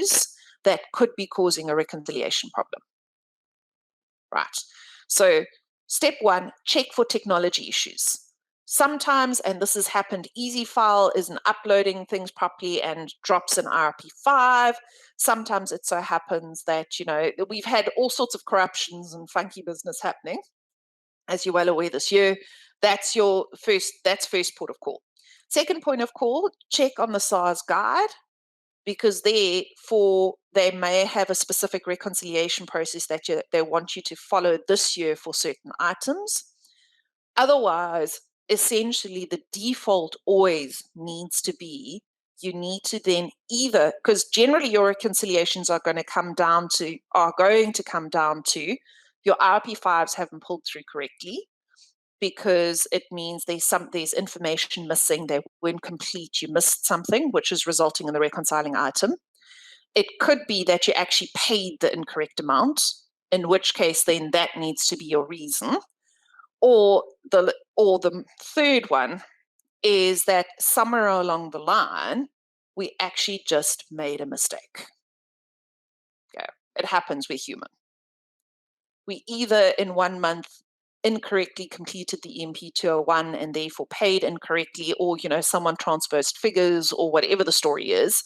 issues that could be causing a reconciliation problem. Right. So step one, check for technology issues. Sometimes, and this has happened, EasyFile isn't uploading things properly and drops an EMP5. Sometimes it so happens that, you know, we've had all sorts of corruptions and funky business happening, as you're well aware this year. That's first port of call. Second point of call, check on the SARS guide, because they may have a specific reconciliation process that they want you to follow this year for certain items. Otherwise, essentially the default always needs to be, you need to then either, because generally your reconciliations are going to come down to your RP5s haven't pulled through correctly, because it means there's information missing, they weren't complete, you missed something, which is resulting in the reconciling item. It could be that you actually paid the incorrect amount, in which case then that needs to be your reason. Or the third one is that somewhere along the line, we actually just made a mistake. Yeah, it happens, we're human. We either in 1 month incorrectly completed the EMP501 and therefore paid incorrectly, or, you know, someone transposed figures or whatever the story is.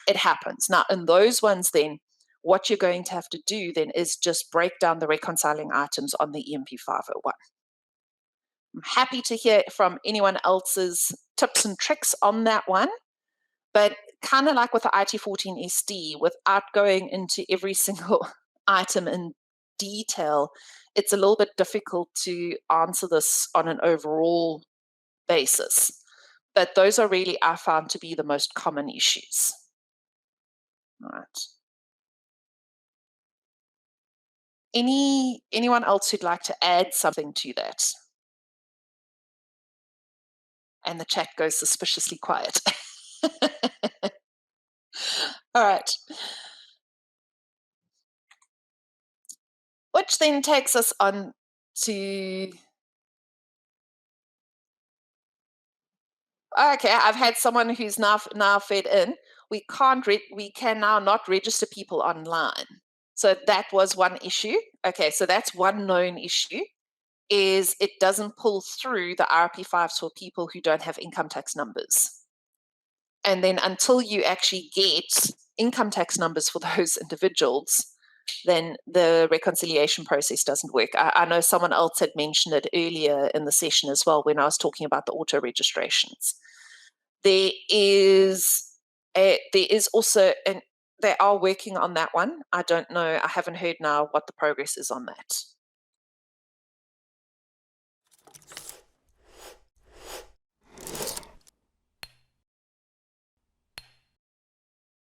It happens. Now, in those ones then, what you're going to have to do then is just break down the reconciling items on the EMP501. I'm happy to hear from anyone else's tips and tricks on that one, but kind of like with the IT14SD, without going into every single item in detail, it's a little bit difficult to answer this on an overall basis. But those are really, I found, to be the most common issues. All right. Anyone else who'd like to add something to that? And the chat goes suspiciously quiet. All right. Which then takes us on to, okay, I've had someone who's now fed in. We can now not register people online. So that was one issue. Okay, so that's one known issue, is it doesn't pull through the RP5s for people who don't have income tax numbers. And then until you actually get income tax numbers for those individuals, then the reconciliation process doesn't work. I know someone else had mentioned it earlier in the session as well when I was talking about the auto registrations. There is also, and they are working on that one. I don't know, I haven't heard now what the progress is on that.